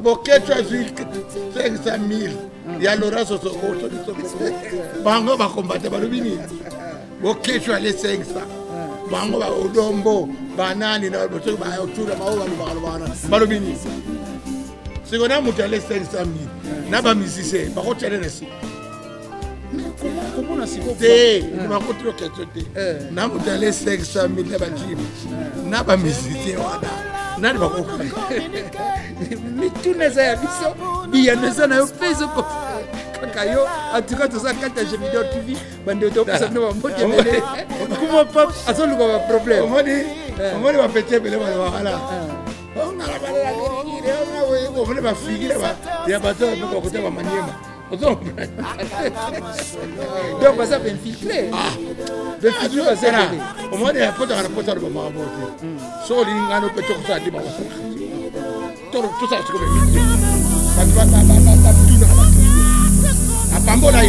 Bokecho azui 500,000. Il y a Laurent Sosokoto du Sokoto. Bango va combattre Balobini. Bokecho allait 500. Bango va Odombo, Banani, Balobini. C'est qu'on a monté les 500,000. N'a pas mis ici. Par contre, il y a des comment on a si beau? n'a pas trop question. N'a pas monté les 500,000. N'a pas mis ici. N'a pas compris. Mais tout les a il y a des gens qui ont fait ce qu'on en tout cas, tout ça, quand j'ai mis dans TV, comment pas, à ce moment problème. On va péter, mais voilà. On va figurer, il y a pas de côté de Maniema. Donc, ça va infiltrer. Au moins, il y a pas de rapport à Mamabo. So, il y a un peu de ça. Tout ça, c'est comme à Pambola.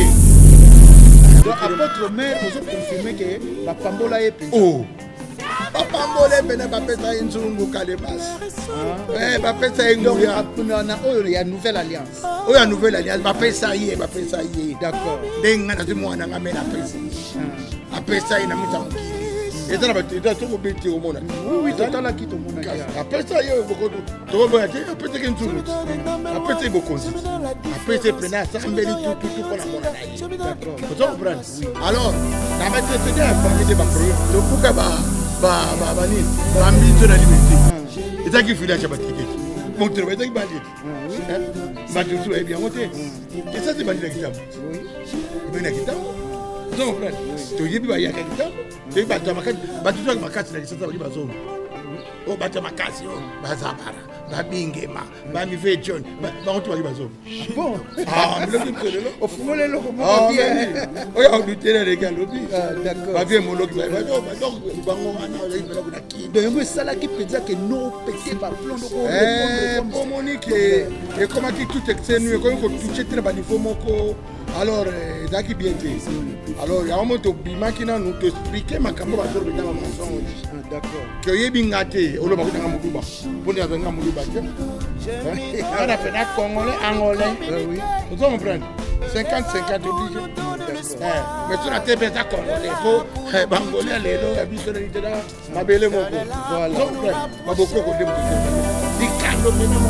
Donc, à votre mère, vous avez confirmé que la Pambola est plus. Oh! Pambola est pas pété une zungu Kalebas. Pas pété une. Donc, il y a une nouvelle alliance. Oh, il y a une nouvelle alliance. Pas pété ça y est, pas pété ça y est. D'accord. Denga na tumo na ngamela pété. A pété ça y na mutamki. Et dans la bataille, tout le monde au monde. Oui, total qui tout le monde. Après ça, il y a beaucoup de. Tout le monde a pété qu'un tour. A pété beaucoup. A pété plein. Ça me dit tout pour la bonne année. D'accord. Vous comprenez? Alors, la bataille, c'est bien. Famille de Bakro. Donc, pourquoi bani, bambi de la liberté. Et ça qui fait la chabatique. Mon travail est bandit. Ma culture est bien montée. Et ça, c'est bandit la guitare. Oui. Ben la guitare. Donc, tu y es bien, il y a quelque chose. Tu es bien, tu as ma casse, tu as ma zone. Oh, tu as ma casse, Bazabara, Babingema, Bamivé John, tu as ma zone. Bon, ah, au fond, les locaux, on lui tient les gars, d'accord. Ma vie est mon log, donc, ça là qui peut dire que non, pété par plan de pour Monique, et comment tout exténué, quand on touche très bas niveau, alors, Daki bien dit. Alors, il y a un moment où il nous expliquer ma caméra dans le mensonge. D'accord. Que y est bien gâté, on le va dans Moulouba. Pour dire dans Moulouba. On a fait un Congolais, Angolais. Oui. Vous comprenez? 50-50 obligé. Mais tu as été bien Congolais. Pour Bangolais, les lots, la bisonnalité là, ma belle moko. Voilà. Vous comprenez? Ma beaucoup de gens. Di Carlo Menamo.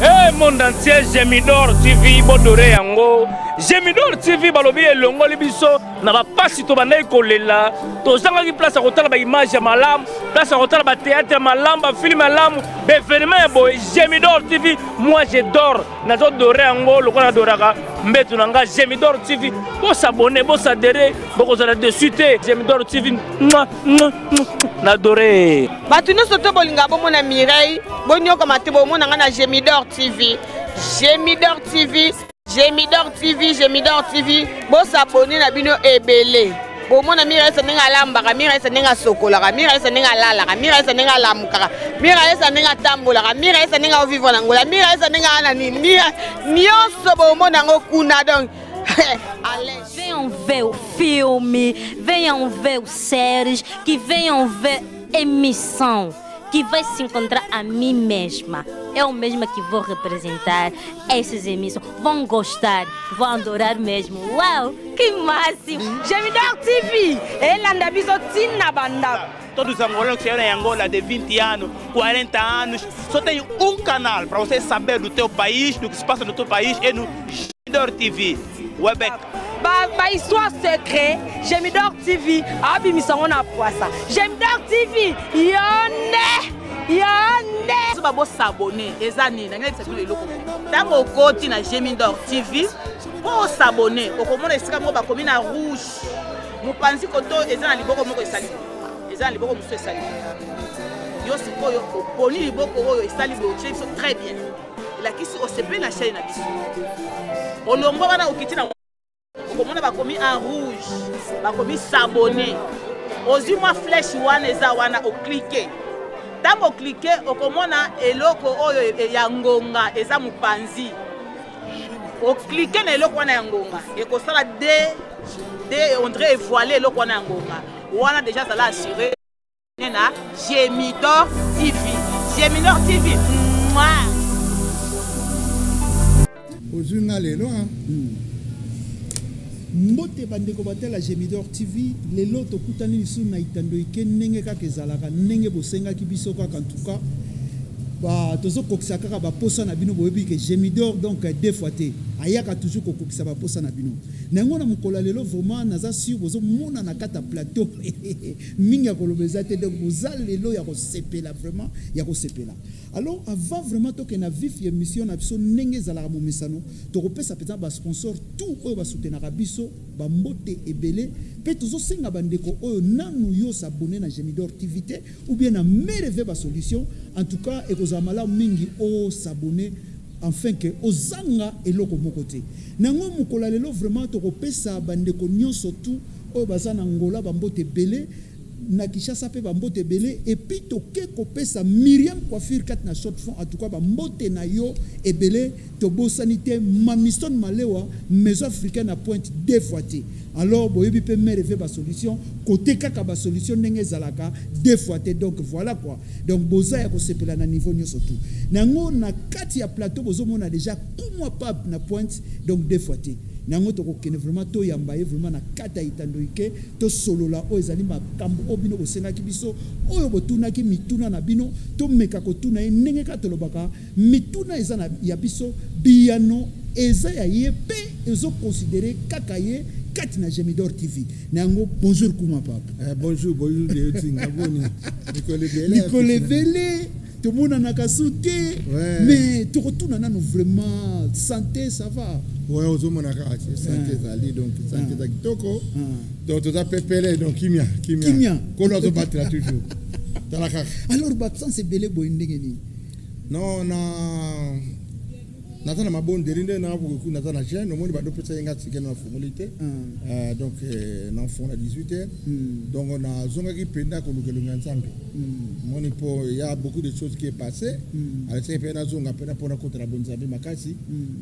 Eh monde entier, Gemidor TV bodore yango. Gemidor TV balobi elongo libiso na ba pasi to banai kolela. To zanga ki place ko tala ba image ya malam, place ko tala ba théâtre malam, ba film malam, be événement boy Gemidor TV. Moi je dors nazo dore yango loko na doraka mbetu nanga Gemidor TV. Bo s'abonner, bo s'adhérer, bo ko zala de suite Gemidor TV. Na dore. Batu no soto bolinga bo mona Mireille, bonyo kamate bo mona na Gemidor TV. Gemidor TV, Gemidor TV, Gemidor TV. Bo s'abonner na bino ebele. Bo mona Mireille saninga lamba, Mireille saninga sokola, Mireille saninga lala, Mireille saninga lamuka, Mireille saninga tambola, Mireille saninga vivre nangola, Mireille saninga anani, nyonso bo mona ngokuna donc. Venham ver o filme, venham ver séries, que venham ver emissão, que vai se encontrar a mim mesma. Eu mesma que vou representar essas emissões. Vão gostar, vão adorar mesmo. Uau, que máximo! Gemidor TV, ela anda bisotina banda. Todos os angolanos que chegam em Angola de 20 anos, 40 anos, só tem um canal para você saber do teu país, do que se passa no teu país, é no Gemidor TV. Webec. Ba histoire secret, Gemidor TV, abi misangona poisa. Gemidor TV, yone. So babo s'abonner, ezani na ngeli tsato le loko. Tango koti na Gemidor TV, pour s'abonner, okomona esika mo ba komi na rouge. Mupanzi koto ezana liboko moko esali. Ezana liboko muso esali. Yo sikoyo oponi liboko oyo esali boche so très bien. La kisi OCP na chaîne na biso. Olongo bana okitina okomona ba komi en rouge, ba komi s'abonner. Ozi moi flèche wana eza wana o cliquer. Tango cliquer okomona eloko oyo ya ngonga eza mupanzi. O cliquer na eloko wana ya ngonga e ko sala on dirait voiler eloko wana ya ngonga. Wana déjà ça l'a assuré na Gemidor TV. Gemidor TV. Mouah. ozunga lelo mbote bandeko batela Gemidor TV lelo tokutani lisu na itando ike ndenge kaka ezalaka ndenge bosengaki biso kaka en tout cas tozo kokisa kaka ba posa na bino boyebi ke Gemidor donc deux fois te ayaka toujours kokisa ba posa na bino nango na mukola lelo vraiment naza sur bozo mona na kata plateau minga kolobeza te donc boza lelo ya ko sepela vraiment ya ko sepela. Alors avant vraiment to ke na vif émission na biso ndenge zala mo mesano to kopesa peza ba sponsor tout oyo ba soutenir biso ba mbote ebele pe tozo senga bandeko oyo nanu yo s'abonner na Gemidor TV te ou bien na mereve ba solution en tout cas et kozamala mingi o s'abonner enfin que ozanga eloko moko te nango mukola lelo vraiment to kopesa bandeko nyonso tout oyo baza na ngola ba mbote ebele na Kishasa pe ba mbote ebele et puis to ke kopesa Myriam Coiffure 4 na short fond en tout cas ba mbote na yo ebele to bosanité Mamiston Malewa maison africaine à Pointe deux fois te. Alors boyebi pe mereve ba solution côté kaka ba solution ndenge zalaka deux fois te donc voilà quoi donc boza ya ko sepela na niveau nyonso tout nango na kati ya plateau bozo mona déjà kumwa pap na Pointe donc deux fois te nango to kokene vraiment to yambaye vraiment na kata itando ike to solola o ezali makambo obino bosengaki biso oyo botunaki mituna na bino to meka kotuna ndenge katolobaka mituna eza na ya biso biano eza ya yepe ezo considérer kaka ye kati na Gemidor TV nango bonjour kuma papa bonjour de yotinga boni Nicole Vele tout le monde a kasute mais tu retournes na vraiment santé ça va ouais ozo monaka santé zali donc santé za kitoko donc tu as pepele donc kimia ko lo zo battra toujours talaka alors batsan c'est belé boindenge ni non natana mabonde rinde na buku natana chaîne omoni ba do pesa yenga tsike na formalité donc na fond à 18h donc on a zonga ki penda ko lukelo nzambe moni po il y a beaucoup de choses qui est passé alors c'est pena zonga pena pona contre la bonzambe makasi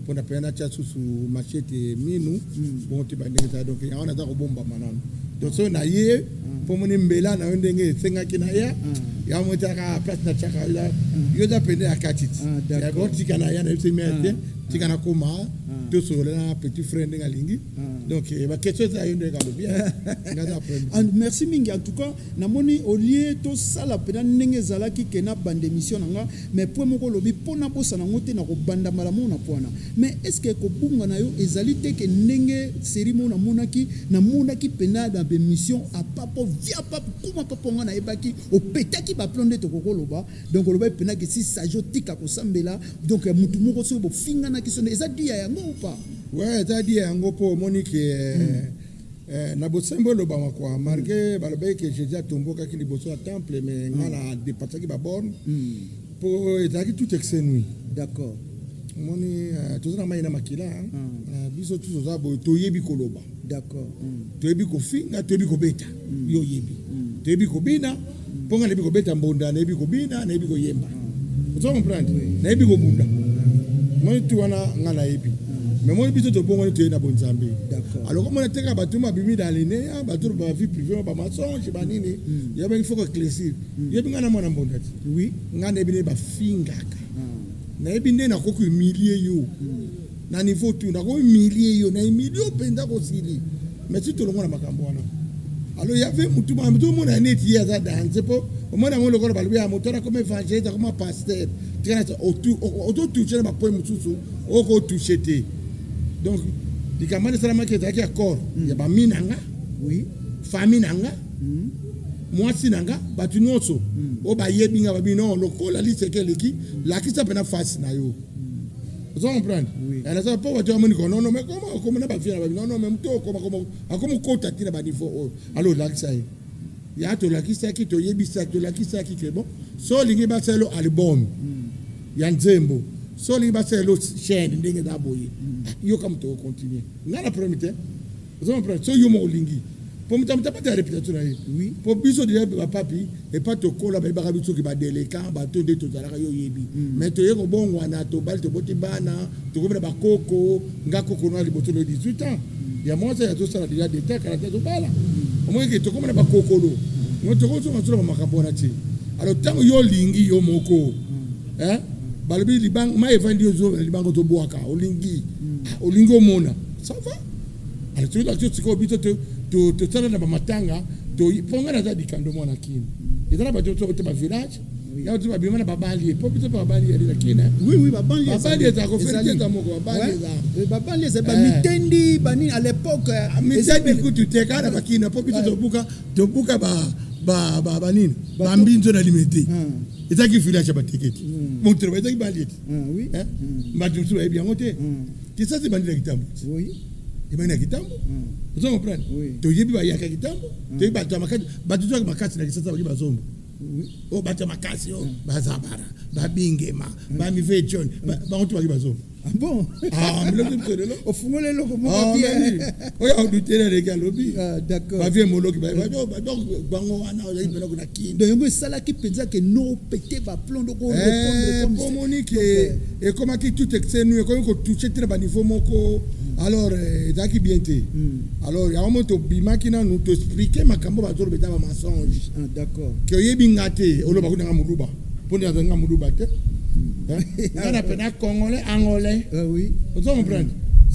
pona pena cha susu machete minu bon te bandeza donc ya on a da ko bomba manano donc so na ye po moni mbela na ndenge senga kina ya motaka place na chaka la yo da pena akatiti ya goti kana ya na merde tikana koma to sola petit frère nga lingi donc ba question ça yende ka bien ngada and merci mingi en tout cas na moni au lieu to sala pena ndenge zalaki kena bande mission nga mais pour moko lobi pona bosa na ngote na ko banda malamu na pona mais est-ce que ko bunga na yo ezalité ke ndenge série mo na monaki pena da be mission a papo via papo kuma papo nga na ebaki o petaki ba plonde to ko loba donc loba pena ke si sajo tika ko sambela donc mutu moko so bo finga na kiso eza dia yango ou pas ouais eza dia yango po Monique na bosembo lo ba kwa marqué balobe que Jésus tomboka ki liboso ya temple mais ngala dépasser ki ba borne pour ezaki tout exenui d'accord moni tozana mai na makila biso tous za bo toyebi koloba d'accord toyebi ko finga toyebi ko beta yo yebi toyebi ko bina ponga lebi ko beta mbonda na yebi ko bina na yebi ko yemba vous comprenez na yebi ko bunda moi tu wana ngala yebi mais moi biso to bongo to na bonzambe d'accord alors comme on était ka batuma bimi dans l'année batu ba vie privée ba mensonge ba nini ya ben il faut que éclaircir yebi ngana mona mbonda oui ngana yebi ba fingaka na yebi ndena ko humilier yo na niveau tout na ko humilier yo na humilier penda ko sili mais si to longo na makambo wana alors il y avait tout le monde a net hier ça danse po au moins on le connaît pas lui a moteur comme évangéliste comme pasteur tu as auto toucher ma point mususu o ko toucher te donc di kamane sala make ta ki accord ya ba minanga oui famille nanga moi sinanga batu nyonso o ba yebinga ba bino lokola lisekeli la ki ça pena face na yo vous comprenez elle ça pas voiture moni non non mais comment na ba fia ba non non mais mto comme kota tina ba niveau alors là ça ya to la ki ça ki to yebisa to la ki ça ki que bon so lingi ba selo album ya nzembo so lingi ba selo chaîne ndenge da boye yo comme to continuer na la première vous comprenez so yo mo lingi pour mutamta pas de réputation oui pour biso de ba papi et pas to kola ba ba biso ki ba délicat ba to de to zala yo yebi mais to yeko bongo na to bal to boti bana to ko ba koko nga koko no liboto le 18 ans ya moi ça ya to sala déjà des terres à to bala au moins que to ko ba koko lo mo to ko so ma makambo na ti alors tant yo lingi yo moko balobi libang ma evandi zo libango to boaka o lingi olingo mona ça va alors tu dois tu ko bito to tsala na matanga to ponga na zadi kando mona kini ezana ba to ba village ya tu ba bimana babali po bito babali ya lakini oui babali za ko faire ta moko babali za ba mitendi bani à l'époque mitendi ku tu te kana bakina po bito to buka ba banini bambinzo na limité ezaki village ba tiketi montre ba ezaki bali oui ba tu so bien ngote qui ça c'est bandi la kitambo oui et ben na kitambo vous comprenez to yebi ba yaka kitambo to ba ta makati ba tu makati na kisasa ba bazombo o ba ta makasi o ba zabara ba bingema ba mivechon ba ngoto ba bazombo bon mais le truc là au fond le loco mo bien o ya du télé les gars lobby d'accord ba vie moloki ba donc bango wana o yi bela kuna kindi donc yango sala ki penza que no péter ba plomb donc on répondre comme pour Monique et comment qui tout excenu comme ko toucher très bas niveau moko alors ezaki bien te alors ya moto bimaki na nous t'expliquer makambo ba zoro beta ba mensonge d'accord que yebi ngate oloba kuna muluba pour nga muluba te on appelle congolais angolais oui vous comprenez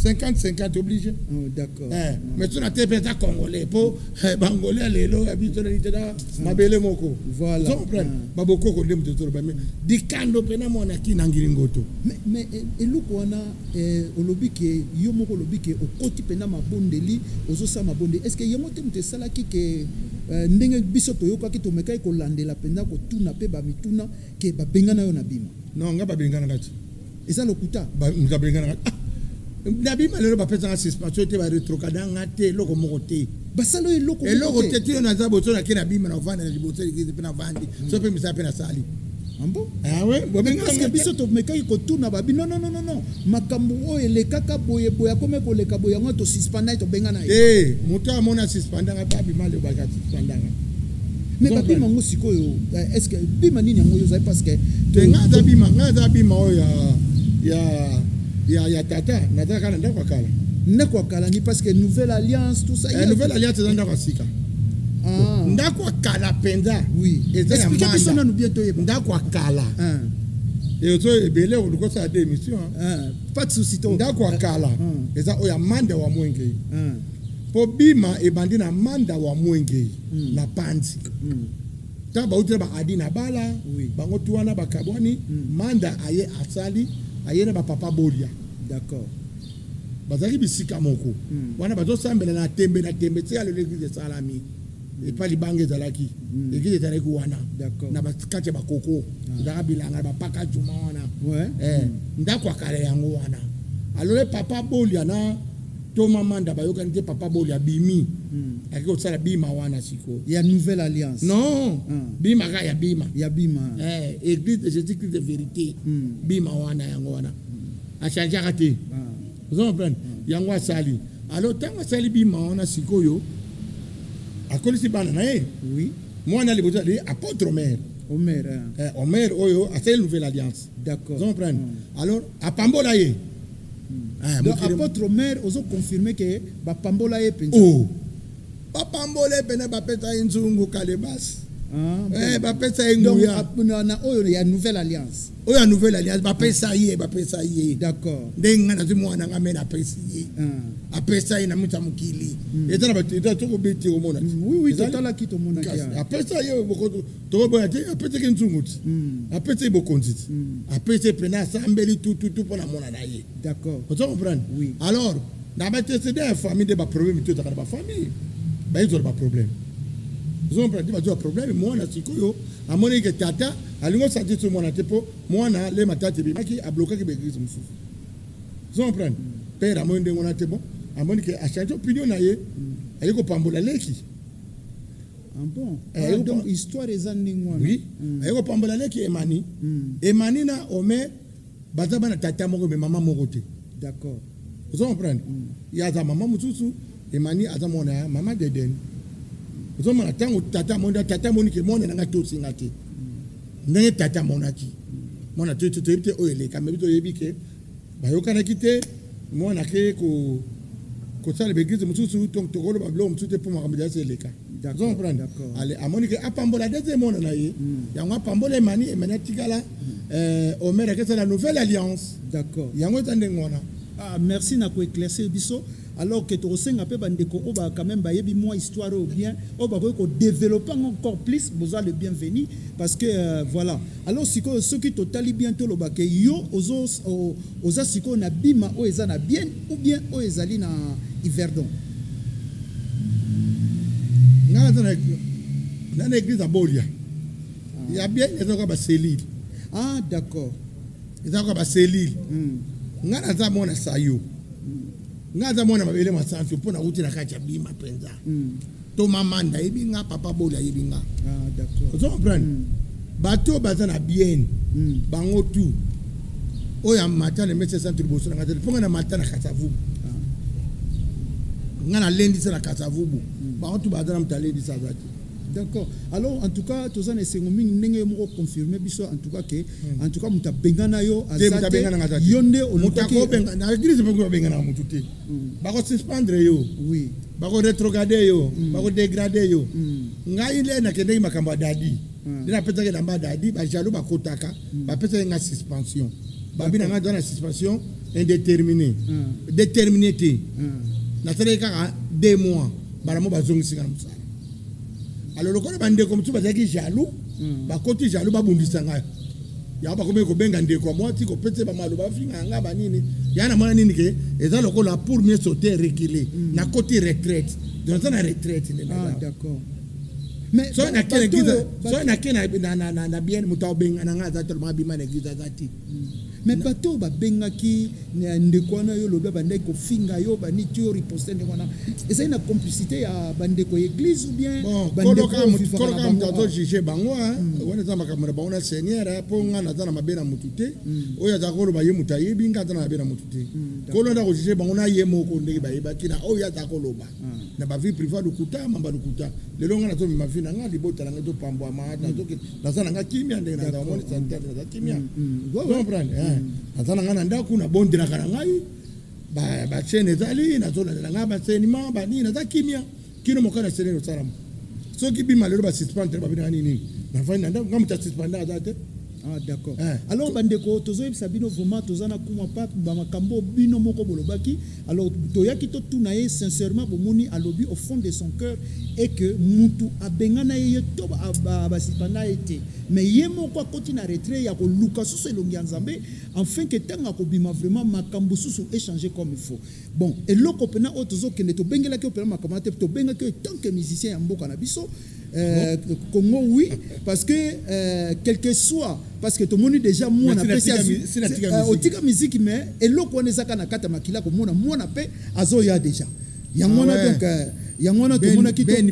50-50 obligé. D'accord. Mais tu n'as pas congolais pour bangolais lelo habitué l'itala mabele moko. Voilà. Tu comprends? Baboko ko dem to ba mais dikando pena mona ki nangiringoto. Mais eloko wana olobi ke yo moko olobi ke okoti pena mabondeli ozosa mabonde. Est-ce que yo mote mute sala ki ke ndenge biso to yoka ki to mekai ko landela pena ko tuna pe ba mituna ke ba bengana yo na bima. Non, nga ba bengana ngati. Eza lokuta. Ba nga bengana ngati. Nabi malero ba pesa suspension te ba retrocadanga te loko moko te basalo eloko te tu na zabo to na kina bima na vanda na libote ki pe na vandi so pe misa pe na sali ambo ouais bobenga parce que biso to mekai ko tuna ba non makambo o ele kaka boye akome ko leka boye ngo to suspenda to benga na muta mona suspendanga ba bima le ba ka suspendanga mais ba bima ngo sikoyo est-ce que bima nini ngo yo za parce que ngaza bima o ya tata nataka kana ndako kala ni parce que nouvelle alliance tout ça nouvelle alliance ndako sika ndako kala penza oui expliquez ça nous bientôt ndako kala et to ebele o ko sa démission pas de souci to ndako kala eza o ya manda wa mwenge po bima e bandi na manda wa mwenge na panzi ta ba utra ba adina bala bango tuana bakabwani manda aye asali ayena ba papa bolia d'accord bazaki bisika moko wana bazo sambela na tembe tia le l'église salami et pas libange zalaki l'église zalaki wana d'accord na bakatche bakoko ndaka bilanga ba paka juma wana ndako akale yango wana alors papa bolia na to mamanda bayoka nte papa bolia bimi akiko sala bima wana siko ya nouvelle alliance non bima ga ya bima église de Jésus-Christ de vérité bima wana yango wana a changer raté vous comprenez yango sali alors tango sali bima wana sikoyo akolisi bana na oui moi na liboza de apôtre Omer oyo a fait une nouvelle alliance d'accord vous comprenez alors a pambola ye donc apôtre Omer ozo confirmer que ba pambola ye penza ba pambola pena ba peta inzungu kalebas ba pesa nguya na oyo ya nouvelle alliance oyo nouvelle alliance ba pesa ye d'accord ndenga na mwana ngame na pesa ye apesa ye na mutamukili etana ba to ko beti o mona oui totala ki to mona ya apesa ye boko to boya te apesa ke nzunguti apesa bo konziti apesa pena sambeli tout pona mona na ye d'accord vous comprenez oui alors na ba tese de famille de ba problème tout ta ba famille ba ils ont pas problème. Ils ont un problème. Moi, on a sikoyo. À mon état, tata, à l'union santé sur mon atepo, moi, on a les matates qui a bloqué l'église. Ils ont pris. Père, à mon de mon atepo, à mon état, à chaque opinion, il y a un pambola leki. Bon. Donc, histoire des années. Oui. Il y a un pambola leki, Emani. Emani na ome, bazaba na tata moko, mais maman morote. D'accord. Vous ont pris. Il y a sa maman Moussousou, Emani, à sa maman Deden. Vous avez tata moni ke mona nga to singati ndenge tata monaki mona to te oyele kambe to yebike bayoka na kite mona ke ko sala begize mususu to golo bablo mutute pour makambo ya seleka d'accord allez amoni ke apambola deuxième mona na ye yango apambola mani emana tikala Omer ke la nouvelle alliance d'accord yango tande ngona merci na ko éclaircir biso alors que to senga pe bandeko o ba quand même ba yebi moi histoire ou bien o ba ko développer encore plus besoin le bienvenu parce que voilà alors siko ceux qui totali bientôt lo ba ke yo oza siko na bima o eza na bien ou bien o ezali na Yverdon na l'église à Bolia il y a bien les gens ba selile d'accord les gens ba selile ngana za mona sayo ngaza mona mabele masanso pona uti na kacha bima penza to mamanda yebi nga papa Bolia yebi nga d'accord vous comprenez bato bazana bien bango tout oya matana messe centre boso na ngata ponga na matana kasavubu ngana lendi sana kasavubu bango tout bazana mtalendi sazati. D'accord. Alors en tout cas tous en essayons n'engé mo confirmer biso en tout cas que en tout cas muta bengana yo azate yonde muta ko benga na église benga bengana mututé ba ko suspendre yo oui ba ko rétrograder yo ba ko dégrader yo ngai le na kende makamba dadi dina peta ke namba dadi ba jalo ba kotaka ba peta nga suspension ba bina nga dans la suspension indéterminée déterminée na tere ka 2 mois ba mo ba zongi sika musala. Alors le corps bande comme tu vas dire jaloux ba côté jaloux ba bundisa nga ya ba comme ko benga ndeko moi ti ko pete ba malo ba finga nga ba nini ya na mwana nini ke eza loko la pour mieux sauter reculer na côté retraite donc na retraite d'accord mais so na kena giza so na kena na bien muta benga na nga za tellement bima na giza zati mais bato ba benga ki ndeko na yo lobe bande ko finga yo ba ni tu riposter ndeko na esa ina complicité ya bande ko église ou bien bande ko ko mtato jije bango wana za makamera ba ona seigneur po nga na za mabena mutute oya za ko ba ye mutaye binga za na mabena mutute ko lo nda ko jije bango na ye moko ndeki ba ye ba kina oya za ko loba na ba vie privée lukuta mamba lukuta lelo nga na to ma vie na nga libota na to pambo ma na to na za nga kimia ndenge na za moni santé na za kimia comprendre azana ngana ndaku na bondira kana ngai ba chene zali na zona na ngaba senima ba ni na zakimia kino mokana seneno salam so ki bi malero ba suspendre ba bina nini na fanya ndaku ngamuta suspendre azate d'accord alors bandeko tozo sabino vraiment tozana kuma pa ba makambo bino moko bolobaki alors toyaki to tunaye sincèrement bomoni alobi au fond de son cœur et que mutu abengana ye to ba sipanda été mais ye moko akoti na retrait ya ko luka susu elongi ya nzambe enfin que tanga ko bima vraiment makambo susu échanger comme il faut bon et loko pena o tozo kende to bengela ke opela makambo te to benga que tant que musicien ya mboka na biso Congo oui parce que quel que soit parce que tout le monde déjà moi na pesi otika musique mais et loko on ezaka na kata makila ko mona mona pe azoya déjà yangona donc yangona to mona ki ben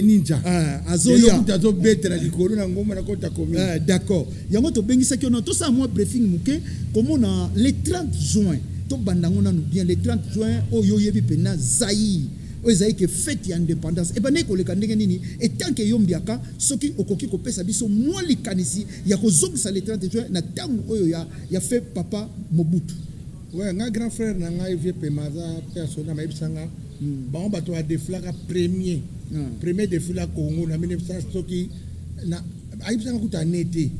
ninja azoya to betra likolo na ngoma na kota komi d'accord yango to bengisa ki on to sa moi briefing muke comme on a le 30 juin to bandangona nous bien le 30 juin oyo yebi pena zaï ozaï que fête indépendance et baneko le kandenge nini et tant que yombiaka soki okoki ko pesa biso moi likanisi ya ko zongisa le 30 juin na tango oyo ya fait papa Mobutu ouais nga grand frère na nga vie pemaza persona ma ibsanga ba on bato a déflaga premier défilé Congo na 1900 soki na aibsanga kuta nete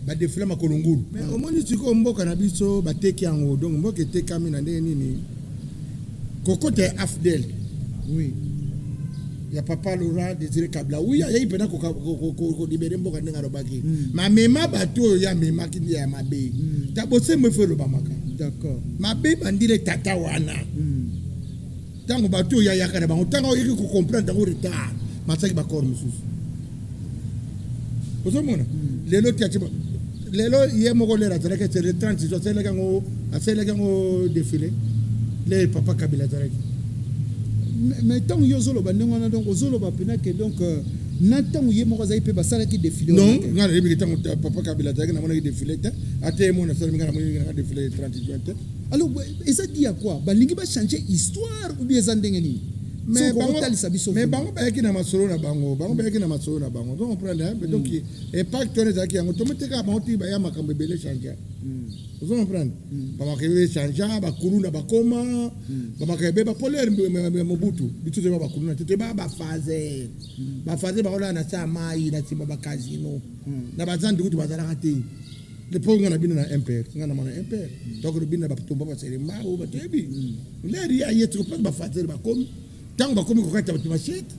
ba défilé makolongulu mais au moins tu ko mboka na biso ba teki yango donc mboka tekami na ndenge nini Cocotte Afdel. Oui. Il y a papa Laurent Désiré Kabla. Oui, il y a eu pendant qu'on libère Mboka Nengarobaki. Ma méma bateau, il y a méma qui dit à ma bé. T'as bossé me faire le bamaka. D'accord. Ma bé bandile tatawana. Tant que bateau, il y a yakara bango. Tant qu'on comprend dans le retard. Ma sac bakor moussous. Vous savez, les lots qui ont. Les lots, il y a mon collègue, c'est le 30, c'est le gang défilé. Les papa Kabila Zarek. Mais tant que Yozolo Bandona, donc Ozolo Bapena, que donc Nathan Yemorazaï peut passer qui défilé. Non, papa Kabila Zarek n'a pas défilé. À tes mots, on a défilé 30 juin. Alors, et ça dit à quoi Balingi va changer histoire ou bien Zandengeni. Mais bango ba yaki na masolo na bango donc on prend donc et pas que les aki yango tometeka bango ti ba ya makambe bele changer vous comprenez ba makebe changer ba kuruna ba koma ba makebe ba polaire Mobutu bitu te ba kuruna te ba phase ba ola na sa mai na timba ba casino na ba zandi kuti ba zala kati le po ngana bina na impère ngana mana impère donc le bina ba to ba c'est ma ou ba tebi l'air ya yetu ko pas ba fazer ba comme tant ba comme ko kata ba machette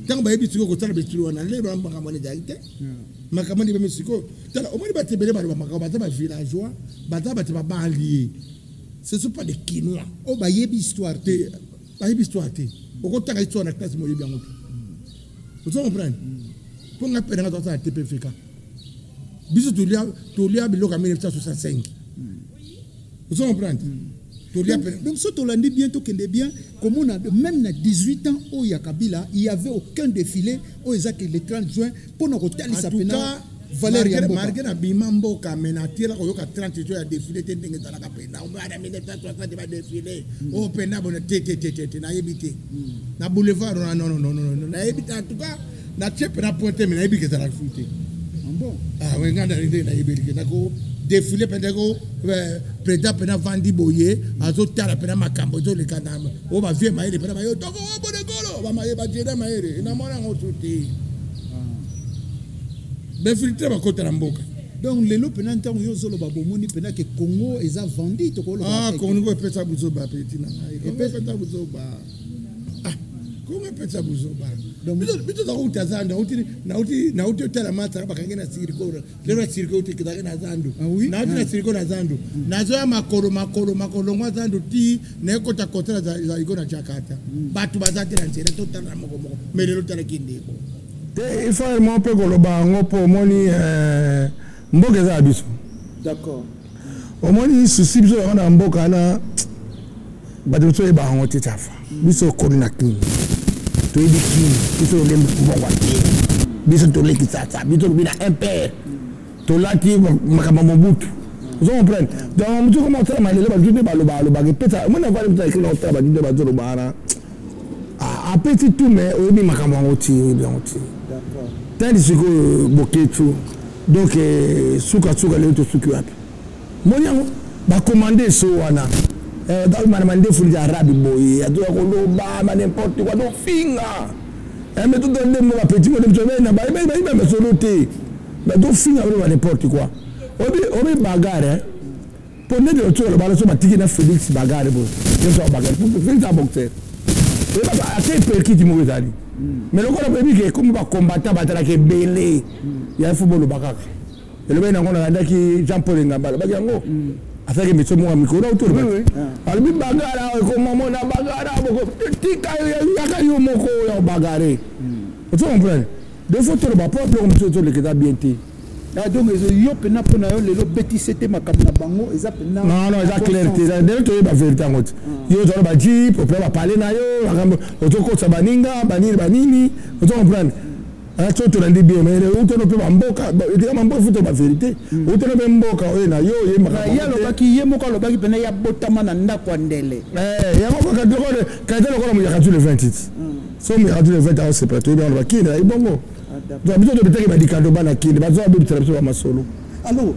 tant ba yebi ko tala be tulo na le ba makamone jaite makamone ba misiko tala o moni ba tebele ba makamone ba villageois ba ta ba banlieue ce sont pas des Quinois o ba yebi histoire te ba yebi histoire te o ko taka histoire na classe mo yebi yango vous comprenez pour nga pena dans ça TPFK biso tolia biloko en 1965 vous comprenez donc ce Tolandi bientôt qu'il est bien comme on a même à 18 ans au Yakabila il y avait aucun défilé au Isaac le 30 juin pour nos hôtels ça pena Valérie marqué na bimambo ka menatira ko yoka 30 jours ya défilé tendenge tala ka pena on va na 1960 ba défilé au pena bon tete na yebité na boulevard non na yebité en tout cas na tchepe na pointe mais na yebité ça la fouté bon ah oui ngana rinde na yebité na ko défilé pendeko président pena vandi boye azo tala pena makambo zo le kanama o ba vie maire pena ba yo toko o bo de golo ba maire ba jeda maire na mona ngotuti filtre ba kota na mboka donc lelo pena ntango yo zolo ba bomoni pena ke Congo eza vendi to ko lo Congo ko pesa buzo ba petit na ko pesa buzo ba Comment pesa buzo ba donc bito za utazanda na uti tela mata ba kangena siriko lero siriko uti kidage na zandu na uti na siriko na zandu na zo ya makolo ngwa zandu ti na ko ta kotela za iko na Jakarta batu bazati na nzela to tala moko melelo tala kindiko il faut vraiment peu koloba ngo po moni mboka za biso d'accord o moni souci biso na mboka na batu so e ba ngo titafa biso ko na kin to e dikin biso le mbongwa biso to le kitata biso bina impère to lati makamba mobutu vous comprenez donc mutu comment ça malele ba jute ba lo ke peta mona va le que l'autre ba jute ba zo ba na a petit tout mais o bi makamba ngoti bien ngoti d'accord tandis que boketu donc suka le to suki wapi moni ba commander so wana dans ma demande fuli arabe boy ado ko lo ba ma n'importe quoi do finga mais tout donner mo petit mo de na ba me so noté ba do finga ba n'importe quoi obi bagarre pour ne de tout le ba so matiki na Félix bagarre bo je so bagarre pour Félix un boxeur et ba ate perki di mo ezali mais le gars baby que comme ba combattant batala ke belé ya football bakaka et le bena ngona ndaki Jean Paul Ngambala ba yango affaire que mo micro autour oui albi bagara ko momo na bagara boko tika ya yo moko ya bagaré tu comprends deux fois tu ba propre comme tu le que ta bien té donc yo pena pona yo lelo beti c'était makambo na bango eza pena non eza clarté de to ba vérité ngoti yo zo ba ji pour pas parler na yo makambo otoko sa baninga banini tu comprends tu te rends bien mais tu ne peux pas mboka tu as mboka faut ba vérité tu ne peux pas mboka o na yo ye makambo ya lo baki ye moko lo baki pena ya botama na ndako ndele ya moko ka doko ka doko ko mo ya ka le 28 so mo ya le 28 c'est pas tout bien lo baki na ibongo donc biso de peut-être ba dikando bana kindi ba zo ba biso ba masolo alors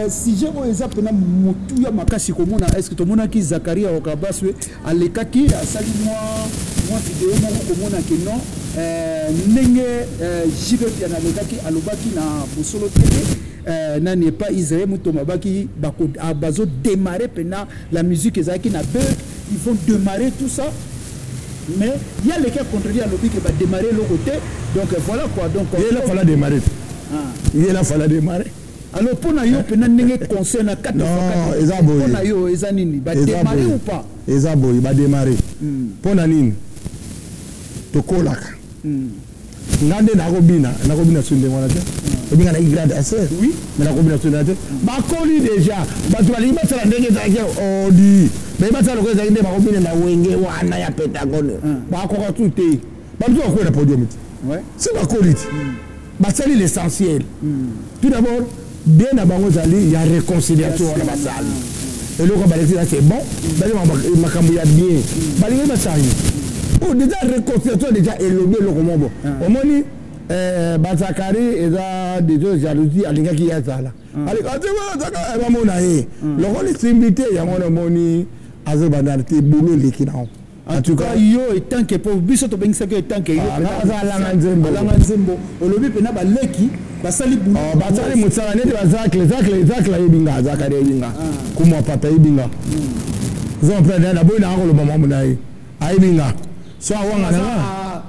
si je vois ça pena mutu ya makasi komona est-ce que to mona ki Zakaria Okabaswe alekaki asali moi vidéo moko komona ke non ndenge jibeti na lekaki alobaki na bosolo télé na n'est pas Israël mutoma baki bako bazo démarrer pena la musique ezaki na bug ils vont démarrer tout ça mais il y a les cas contredire à l'objet qui va démarrer le côté donc voilà quoi donc il a fallu démarrer il a fallu démarrer alors pour na yo pena ndenge concert na 4 non ezaboy pour na yo ezanini ba démarrer ou pas ezaboy ba démarrer pour na nini to kolaka ngande na kobina sunde mwana te obinga na grade assez oui mais na kobina sunde te ba koli déjà ba tu bali ba sala ndenge za ke odi mais ba sala ko za ndenge ba kobina na wenge wana ya Pentagone ba ko ko tuté ba tu ko na podium ouais c'est ba koli ba sali l'essentiel tout d'abord bien na bango zali il y a réconciliation na basali et le ko ba c'est bon ba makambo ya bien ba linga ba sali oh déjà réconciliation déjà élobé le komombo omoni Bazakari eza déjà jalousie alingaki ya zala alikati wala zaka ba mona ye loko les invité ya mona moni azo banalité boulot lekina en tout cas yo etant que pour biso to bengisa que etant que yo ala nzembo olobi pena ba leki basali boulot basali mosala neti bazakle yebinga azakari yebinga kumwa papa yebinga zon prendre na boy na koloba mamu na ye ayebinga so awanga na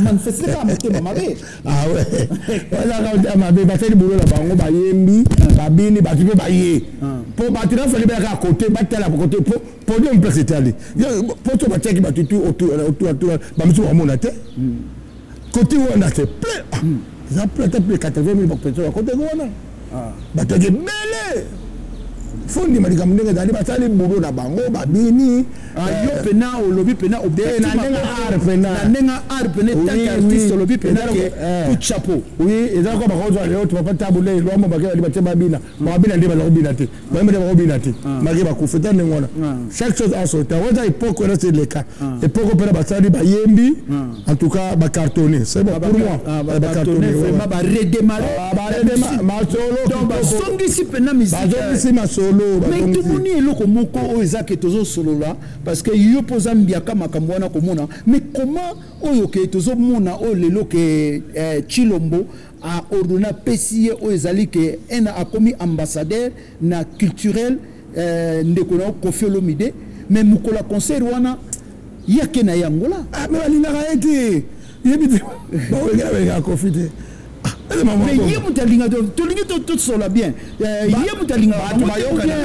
manifester ka motema mabe ah ouais wala mabe basali boulot la bango bayembi babini batu pe baye po batira fali ba ka côté batala ba côté po podium place etali po to bataki batutu autour ba misu amona te côté on a c'est plein ça peut être plus 80 000 personnes à côté de moi bataki belé fondi malika mndenge dali basali boulot na bango babini yo pena o lobi pena o de na nenga art pena tant qu'artiste lobi pena tout chapeau oui et donc ba ko zo tu pas tabule lo mo bakela libate babina babina ndi ba robina te ba me ba robina te magi ba kufeta ngona chaque chose en son temps waza ipoko na c'est le cas ipoko pena basali ba yembi en tout cas ba cartonné c'est bon pour moi ba cartonné vraiment ba redémarrer ma solo donc ba songi si pena musique ba songi ma solo mais tout le monde est là comme on ezaki tozo solo là parce que yo posa mbiaka makambo wana komona mais comment oyo ke tozo mona o lelo ke Chilombo a ordonné PCE o ezali ke en a commis ambassadeur na culturel ndeko na Koffi Olomide mais mukola concert wana yake na yangola mais alinga ete yebite ba wengela Koffi te mais il y a mutalinga tout solo bien il y a mutalinga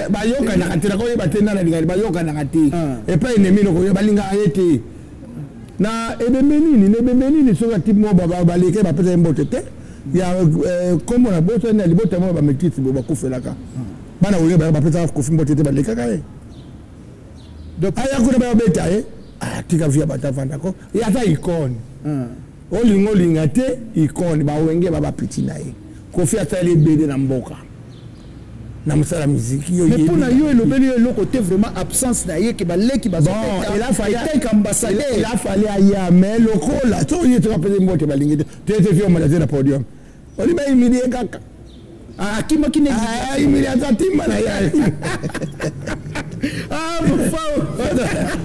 bayoka na katira ko batenda na linga bayoka na kati et pas ennemi no ko balinga ete na ebemeni so ka tipo baba balike ba pesa mbote te ya comme na boto na libota mo ba metiti bo bakufelaka bana wenge ba pesa Koffi mbote te balika kae donc aya kuna ba beta tika via batavanda ko ya ta icon olinga te ikoni ba wenge baba piti na ye Koffi atali bede na mboka na musala musique yo mais pour na yo elobeli le côté vraiment absence na ye ke ba leki ba bon il a fallu être ambassadeur il a fallu aya mais lokola to ye to apele mbote balingi te fio mo na podium oli ba imidi kaka kima kine imidi atatima na ya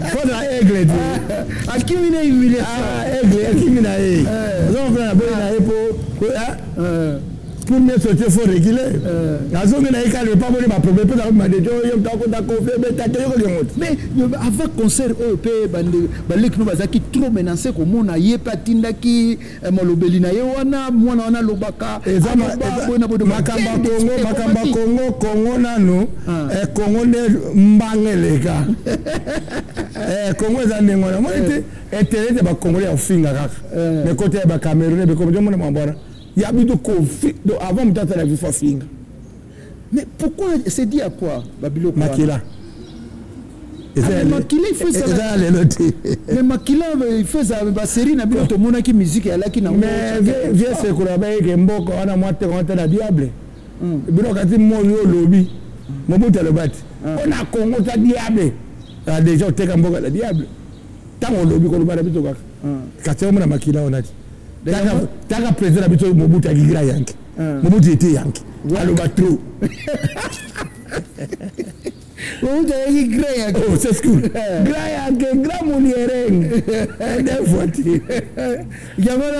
Faudra aigle akimina imili akimina donc na boy na epo pour me sortir faut réguler azongi na ikale pas boni ba problème peut demander yo ndako ndako fe ta yo ko mais avant concert pe bande balek no bazaki trop menacé ko mona ye patindaki molobeli na ye wana mwana wana lobaka makamba Congo nanu Congo ne mbangeleka Congo za ngona monite etele ba Congolais ofinga kaka mais côté ba Cameroun be ko mona mambora il y a eu de conflit avant de la vie finga. Mais pourquoi c'est dit à quoi Babilo Makila. Mais Makila il fait ça. Mais Makila il fait ça ba série na bino to mona ki musique ya laki na mais viens se kula ba ke mboko wana mwate konta na diable. Bino kati mo yo lobi. Mobuta le bat. On a Congo ta diable. A déjà te ka mboka la diable. Tango lobi ko lobana bito kaka. Kati mo na Makila onati. Taka président habitué Mobutu à Gigra Yank. Mobutu était Yank. Alors, trop. Mobutu à Gigra Yank. Oh, c'est cool. Gra Yank, Gra Mouniéreng. Des voitures.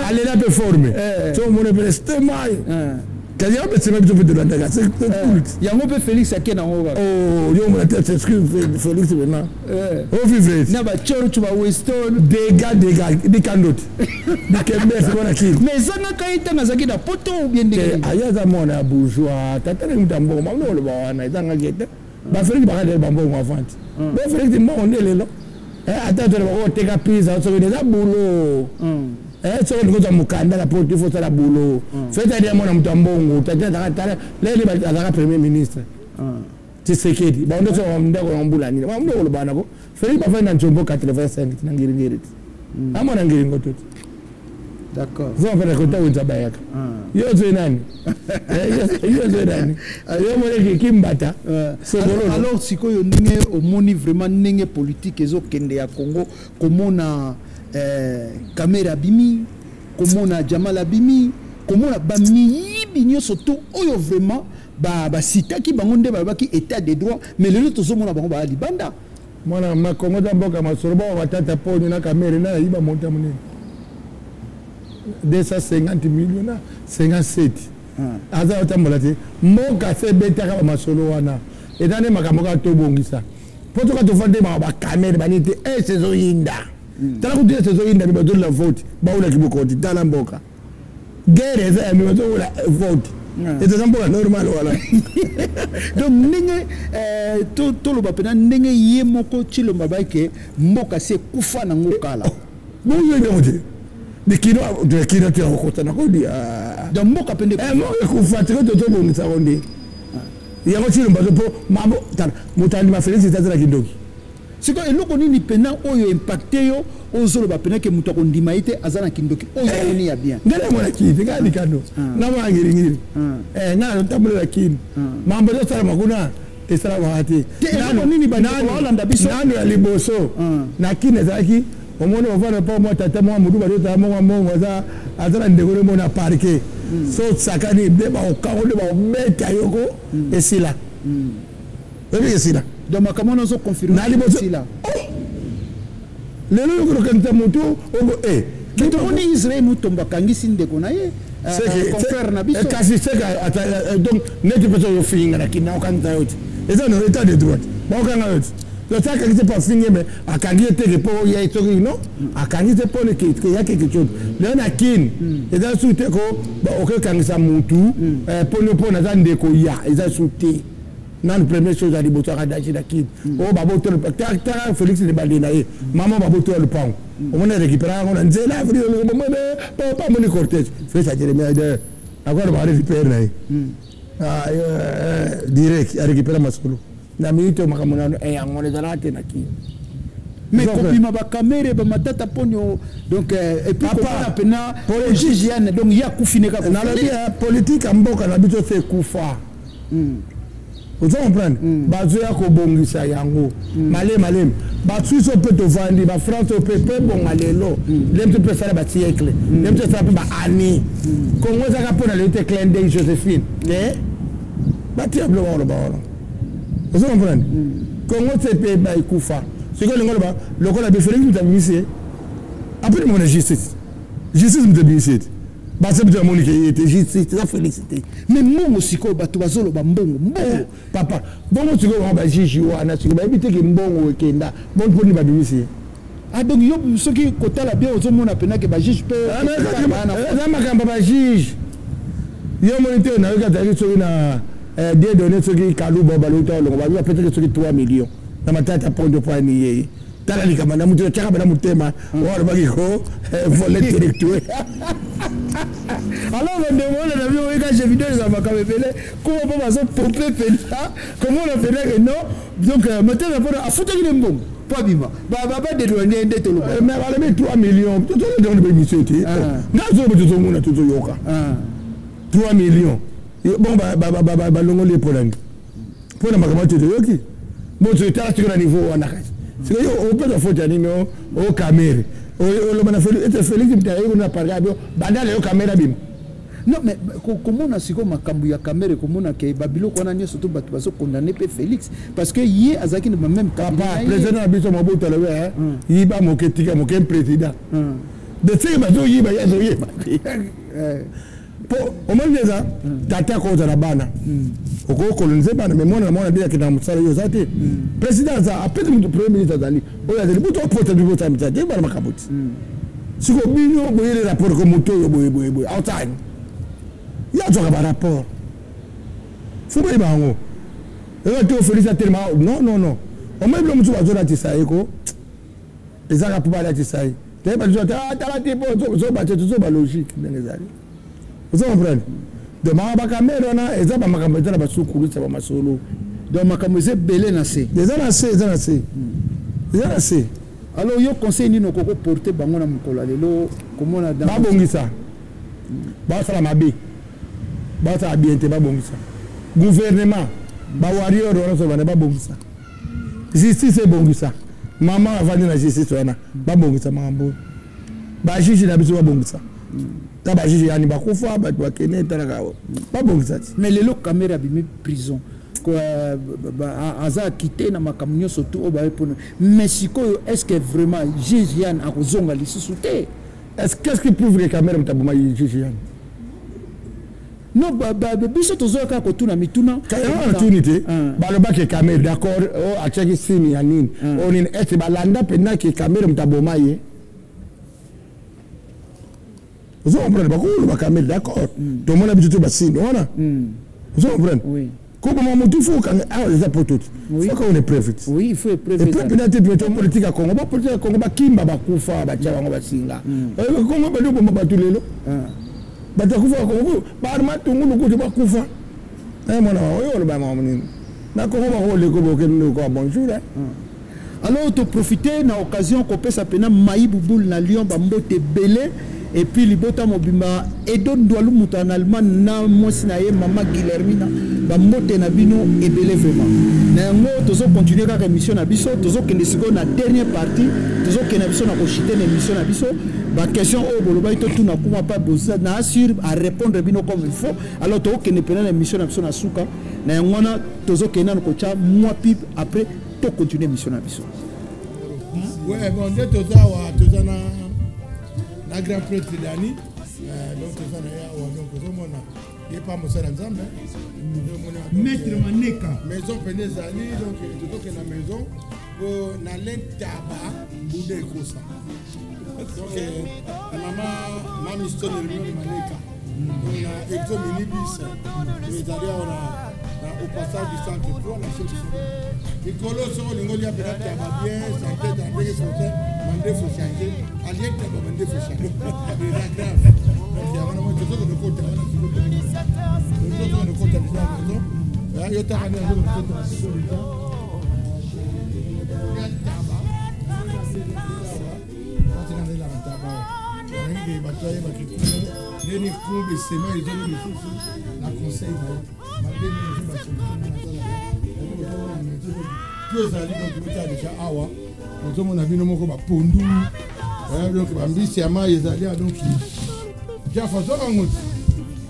Allez là, performer. Tout le monde est resté mal. C'est même de la daga. C'est cool. Il y a un peu Félix Aké dans le oh, yo, mon tête, c'est Félix maintenant. Oh, vivre. Naba Church, tu vas Weston. Dégâts, des canottes. Des Kembe, c'est quoi la qui? Mais ça n'a qu'à être dans un poteau ou bien des. Ayaza mona bourgeois. T'as un tambour, maman, le bawana, dans la guette. Bah, Félix, bah, le bambou, ma vente. Bah, Félix, on est là. Attends, tu vas te capiser, on se met des boulot. So ngo za mukanda la porte faut la boulot fait dire mon mtambongo tata lele bazaka premier ministre Tshisekedi ba ndo so ndako mbulani ba ndo lobana ko feli ba fana njombo 85 na ngiri amona ngiri ngoto d'accord zo fera ko tawo zabayaka yo zo nani yo zo nani yo mo kimbata alors sikoyo ndenge omoni vraiment ndenge politique ezo kende ya Congo komona Kamera Bimi, comment on a Jamal Abimi, comment on a Bami Bigno surtout, oyo vraiment ba sita qui bangonde ba qui état de droit, mais le autre zo mona bango ba libanda. Mona ma Congo da mboka ma sorba wa tata po na Kamera na iba monta munene. 250 millions na 57 aza otambola te mboka se betaka ba masolo wana etane makambo ka tobongisa po to ka to fande ba camera banite saison yinda tala ku saison yinda mi bazo la vote ba ula kibokoti tala mboka guerre za mi bazo la vote et ça mboka normal wala donc ndenge to lo ba pena ndenge ye moko chilo mabake mboka se kufa na ngokala bo yo ndote de kino te okota na kodi donc mboka pende kufa te to bongisa konde yango chilo mbazo po mambo tala mutandi ma Félix tazala kindoki siko eloko nini pena oyo impacté yo ozolo ba pena ke mutu akondima ite azana kindoki oyo ni ya bien ngale mwana kiti ngani kando na mwangi ngiri na tambule la kin mambo yo sala makuna esala wahati nano nini ba wala ndabiso nano ya liboso na kine zaki omone ovana pa mo tata mo mudu ba tata mo za azana ndegore mo na parquet so sakani beba okawo de ba meta yoko esila esila donc makamona zo confirmer esila lelo yoko kanta mutu ogo kito oni Israël mutomba kangisi ndeko na ye confrère na biso kasi seka donc neti peso yo finga na kina okanta yote eza no état de droit ba okanga yote le ça que c'est pas fini mais akangi te po ya itoki no akangi te po ne ke ya quelque chose le na kin eza sute ko ba okanga mutu po na za ndeko ya eza sute nan première chose à liboto à dachi da kid o babo to ta Félix de Balina e maman babo to le pont on a récupéré on a nzela afri le moment pas mon cortège fait ça Jérémie de encore va récupérer là direct à récupérer masolo na minute makamona e ngone zalate na kid mais kopima ba caméra ba matata ponyo donc et puis papa pena politique donc ya kufine ka na la politique amboka na bito c'est kufa vous comprenez bazoya ko bongisa yango malem ba Suisse peut te vendre ba France peut bon alelo lem peut faire ba siècle lem peut faire ba année Congo za ka pona le te clin d'œil Joséphine ba tiablo wala ba wala vous comprenez Congo c'est pe ba ikufa c'est que ngolo ba lokola be Félix mutabisi après mon justice mutabisi base de Monique était justice ça félicité mais mbongo siko bato bazolo ba mbongo papa bongo siko ba jiji wana siko ba ebite ke mbongo ekenda bon poni ba bimisi donc yo soki kotala bien ozomona pena ke ba jiji pe na makamba ba jiji yo monite na yoka tari soki na des données soki kalubo baluta longo ba peut-être soki 3 millions na matata pondo pani yeye tala likamana mutu chaka bana mutema wala bagiko volet directeur alors on demande la vie quand j'ai vidéo les amakabele comment pas ça pomper pena comment on a fait que non donc maintenant à foutre qui mbongo pas bima ba de douanier de tolo mais wala mais 3 millions tout le monde be misete ngazo be tout monde tout yoka 3 millions bon ba longo les polani pour na makamati de yoki bon tu es à ce niveau on a c'est que on peut faire des numéros au caméra le mana Félix on a parlé banda le caméra bim non mais comment on a siko makambu ya caméra comment on a ke babilo kona nyo surtout batu baso condamné pe Félix parce que yé azaki ne même papa président abiso mabuto le ouais yiba moketika mokem président de ce bazo yiba ya zo yiba po o mwaneza tata ko za bana oko coloniser bana mais mwana bila kina musala yo zate président za apete mu premier ministre zali o ya zali buto porte du vote amita de bana makabuti siko bino boyele rapport ko moto yo boye outside ya zo ka rapport fuba ibango e to Félix tellement non o même le mutu bazora tisaye ko ezaka puba la tisaye te ba zo ta la tipo zo ba zo ba logique ndengezali. Vous comprenez? De ma caméra na eza ba makambo tala ba sukuru tsa ba masolo. Donc makambo ze belé na se. Eza na se. Alors yo conseil ni no koko porter bango na mukola lelo comment na dans. Ba bongisa. Ba sala mabe. Ba sa bien te ba bongisa. Gouvernement ba warrior wana so bana ba bongisa. Justice e bongisa. Maman avandi na justice wana ba bongisa mambo. Ba juge na biso ba bongisa. Taba jiji yani bakufa batu bakene talaka pas bon ça mais les lo caméra bimi prison quoi aza quitté na makamnyo surtout au ba pour mais siko est-ce que vraiment jiji yani akozonga lisusu te qu'est-ce qui prouve que caméra mtaboma yichichi? Non, biso tozoka ko tuna mituna. Kaya tunité. Baloba ke caméra d'accord, a cheki simi ya nini. Onini eti balanda pena ke caméra mtaboma ye. Vous comprenez pas comment caméra d'accord. Tout le monde a habitué ba sini, voilà. Vous comprenez? Oui. Comment mon tout faut quand les apotes. Faut qu'on est préfet. Oui, il faut être préfet. Et puis peut-être politique à Congo, politique à Congo ba kimba ba kufa ba tcha ba singa. Comment ba do ba tulelo? Batakufa Congo, parma tungu lukuti bakufa. Mwana oyo ba mamuni. Na Congo ba ko le ko boke ko bonjour. Alors to profiter na occasion ko pesa pena maïboul na Lyon ba mbote belé. Et puis libota mobimba edo ndwalu mutu en allemand na mwasi na ye mama Guillermina ba mbote na bino ebele vraiment na yango tozo continuer kaka émission na biso tozo kende siko na dernière partie tozo kende biso na ko chiter na émission na biso ba question o boloba ito tuna kuma pa bosa na assure à répondre bino comme il faut alors tozo kende pena na émission na biso na suka na yango na tozo kende na ko cha moi pip après to continuer émission na biso. Ouais bon de toza na la grand prêtre Dani, donc ça il n'est pas Nzambe. Maître Maneka. Maison Penezali, donc tout est la maison pour n'aller tabac bouder kosa. Donc maman Stone Maneka. On a Exo Minibus. Les alliés au passage du centre 3 la chose. Les colos sont les Mongolia bien, santé dans les français. Il faut changer. Allié de il faut changer. C'est grave. Donc, il y a vraiment des choses de côté. Des choses de côté de la maison. Il y a des choses de côté de la maison. Nous sommes en moko ba pondu donc ba mbisi ya mai ezali donc ja façon ngot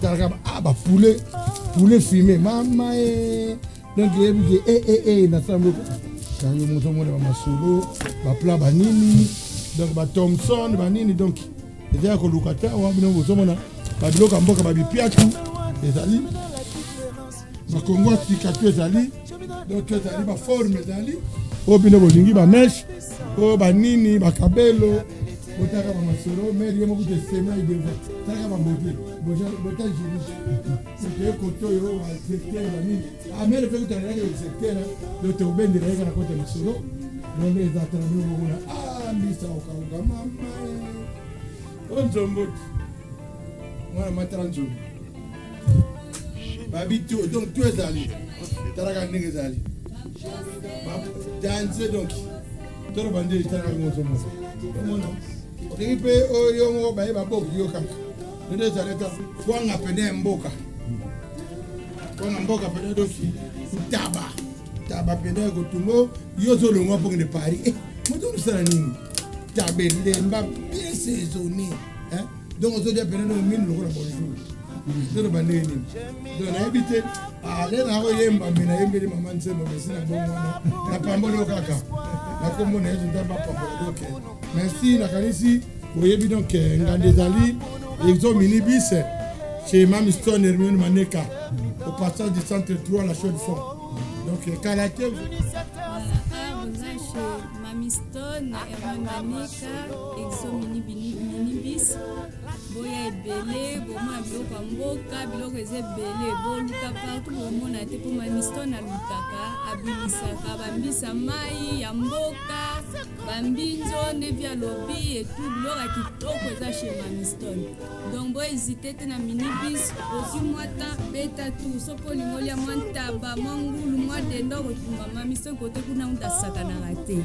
taraka ba poulet fumé mama donc na sambo quand nous sommes ba masolo ba plat banini donc ba Thompson banini donc ezali ko lukata wa bino sommes na ba biloko mboka ba bipiatu ezali ba kongo tikatu ezali donc ezali ba forme ezali obino bolingi ba mesh o banini bakabelo botaka ba masoro mais yemo ko sema ideva taka ba mbote bota jini c'est koto yo wa secteur banini amele fe kutana yake secteur do te obendera yake na kote masoro donc les attraper bona mbisa okauka mama onzombo mwana matranzo babito donc tu es allé taraka ndenge zali danse donc toro bande taraka ngoso mo mona otingi pe oyo ngo ba ba bobu yo kaka nde zaleta kwanga pene mboka pene donc taba pene ko tungo yo zo longo pour ne Paris moto sala nini tabende mba bien saisonné hein donc on se dit pene no mine lo ko na bonjour toro bande nini donc na habité ale na oyemba mina yembele mama nsemo mesina bongo na pambolo kaka na kombo na yezu ndamba pambolo donc merci na kanisi oyebi donc ngande zali Exo Minibus chez Mami Stone Hermione Maneka au passage du centre 3 la chaude fond donc caractère Mami Stone Hermione Maneka Exo Minibus boya ebele boma biloko ya mboka biloko eza ebele boluka partout bomona te mpo Mami Stone alukaka abilisaka bambisa mai ya mboka bambinzo ndevi alobi etu biloko ya kitoko eza chez Mami Stone donc boya hésite te na minibus ozwi mwa ta beta tu soki olingi olia mwa ntaba mwa ngulu mwa dendo kotumba Mami Stone kote kuna utasakanaka te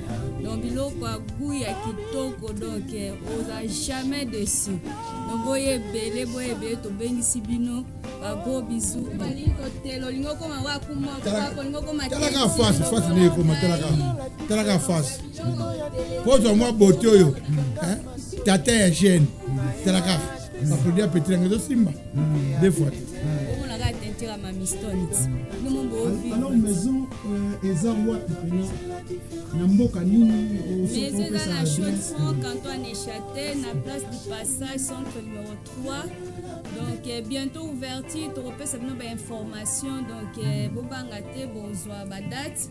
donc biloko ya gu ya kitoko donc oza jamais déçu donc boye ebele tobengisi bino gros bisous balingi kotela olingi okoma wakumoko olingi okoma talaka face ne koma talaka face kozwa mwa bote oyo tata ya jeune talaka baproduit ya petit yango ezosimba deux fois omonaka tentira ya Mamiston. Alors maison Ezawa na mboka nini maison dans la Chaux-de-Fonds, canton Néchâtel, na place du passage, centre numéro 3. Donc bientôt ouverture, tu repères cette nouvelle information. Donc bobangate bozwa ba date.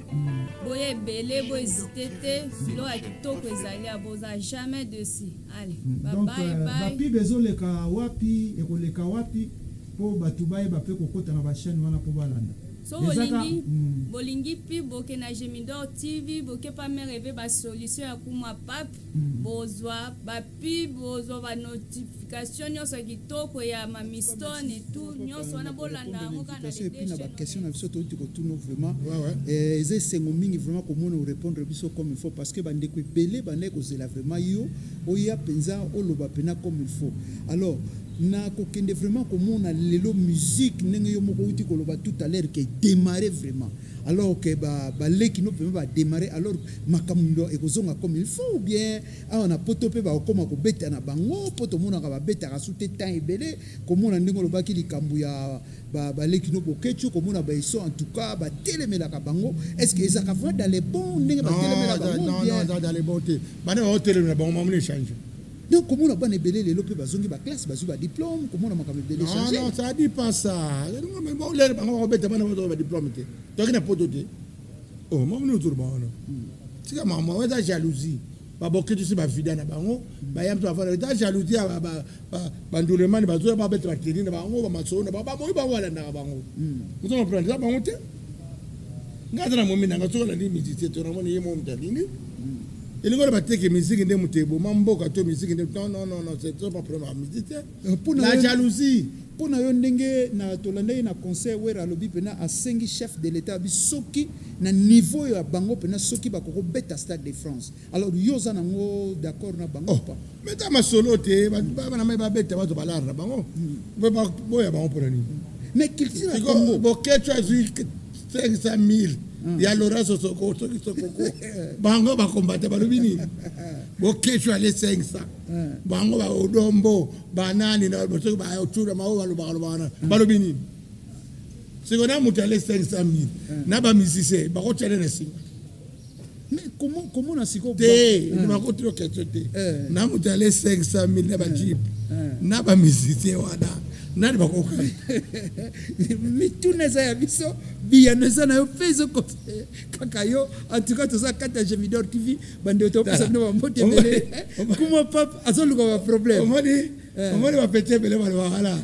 Boye belé, boye hésiter, bilo a kitoko ezali aboza jamais dessus. Allez, bye bye bye. Bapi bezoleka wapi ekoleka wapi po batubaye bape kokota na ba chaîne wana po balanda. So bolingi pi boke na Gemidor TV boke pa me rêver ba solution ya kuma pap bozwa ba pi bozwa ba notification nyonso kitoko ya Mamiston et tout nyonso na bolanda ngo kana na ba question na biso to ko tout vraiment eze sengo mingi vraiment komona répondre biso comme il faut parce que bande ko belé bande ko zela vraiment yo oya penza oloba pena comme il faut. Alors na kokende vraiment komona lelo musique ndenge yo moko uti koloba tout à l'heure que démarrer vraiment alors que ba leki no peut pas démarrer alors makamundo ekozonga comme il faut ou bien on a poto pe ba koma ko beta na bango poto mona ka ba beta ka sute temps ebele komona ndenge lo baki likambu ya ba leki no bokecho komona ba iso en tout cas ba telemela ka bango est-ce que ça ka va dans les bons ndenge ba telemela bango non dans les bons ba no telemela bango mamune change. Donc, comment on a pas belé les lopes bazongi ba classe bazu ba diplôme comment on a makame belé changer non ça dit pas ça mais bon les bango beta bana ba diplôme té donc na poto té oh moi nous tour bon c'est comme moi ouais jalousie ba boké tu sais ba vida na bango ba yam to avoir ta jalousie ba ndoulement ba zo ba beta ba tini na bango ba maso na ba moi ba wala na bango vous comprenez ça bango té ngata na momi na ngaso la ni musicien to na moni yemo mtandini. Il y a des musiques qui sont la jalousie. Pour na yondenge na tolande na conseil wera lobi pena a 5 chefs de l'état bi soki na niveau ya bango pena soki ba ko beta Stade de France. Alors yoza nango d'accord na bango pas. Mais ta ma solo te ba na me ba beta ba to balara bango. Ba boya bango pour ni. Mais culture à Congo. Boké tu as eu 500 000. Il y a Laurent Sosoko, Bango va combattre Balubini. Boké, tu as les 500. Bango va au Dombo, Banani, Balubini. C'est qu'on a monté les 500 000. N'a pas mis ici, Baro Tchalensing. Mais comment on a si quoi? Il m'a continué question. N'a monté les 500 000, n'a pas Jeep. N'a pas mis ici, Wada. Nani ba koka mais tout neza ya biso bien neza na yo peso ko kaka yo en tout cas to ça kata Gemidor TV bande to pesa no mbote belé comment pap azoluka ba problème omoni ba pete belé ba wala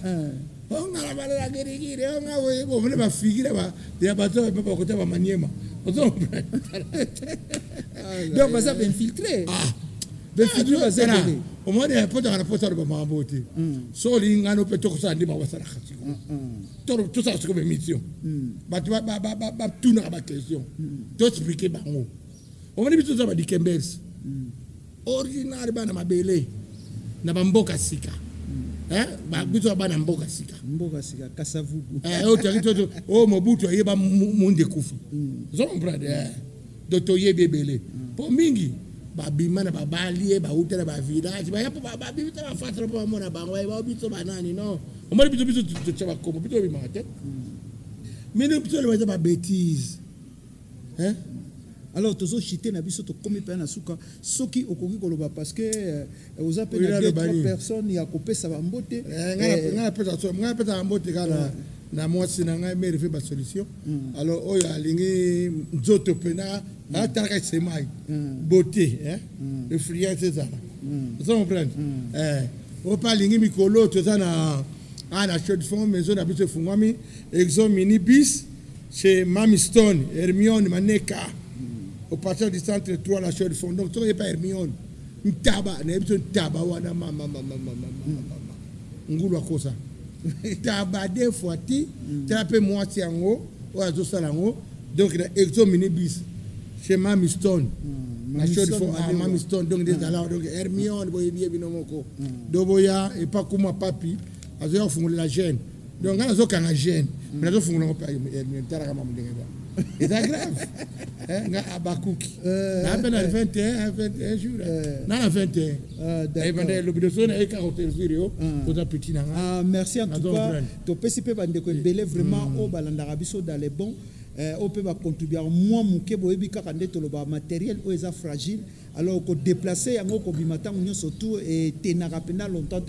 on a la bala giri on a we bo ba figira ba ya ba to ba ko ta ba maniema donc ça va infiltrer filtré ba zela au moins il peut avoir rapport sur ma beauté soli ngano pe to ça ndi ba wasara khati tout ça c'est comme mission ba tout na ba question to expliquer ba ngo au moins biso ça ba dikembers original bana mabele na ba mboka sika ba biso bana mboka sika kasavubu o mobutu yeba monde kufi zo comprendre docteur yebebele pour mingi babima na babali ba utela ba village ba yapo ba bibita ba fatra pa mona bango ba bito banani no o mari bito tchaba como bito bi mate mino bito le ba bêtise alors tozo chité na biso to komi pa na suka soki okoki koloba parce que aux appels à deux personnes ya kopesa ba mbote ngana pesa mbote kana na mwasi na ngai meri fait ba solution alors oyo alingi nzoto pena ataka semai beauté le friand c'est ça vous comprenez o pa lingi mikolo to ça na la Chaux-de-Fonds maison na biso fungwami exo mini bis chez Mamiston Hermione Maneka au partir du centre 3 la Chaux-de-Fonds donc tu es pas Hermione ntaba na biso ntaba wana mama ngulu akosa taba des fois ti trape moi ti ango o azo salango donc la exo mini bis chez Mamiston la Chaux-de-Fonds à Mamiston donc des alors donc Hermione boye bien binomoko doboya et pas comme papi azo fungula la gêne donc azo kana gêne mais azo fungula pa Hermione tara kama mdenga C'est grave. À Bakouki. À 21 jours. Non, à 21. L'obligation est carotte pour un petit. Merci en tout cas. Tu peux s'y faire vraiment au Balandarabiso dans les bons. On peut contribuer à moins que boebi kakande to loba matériel o eza fragile alors ko déplacer yango ko bimata nyo surtout et tenaka pena longtemps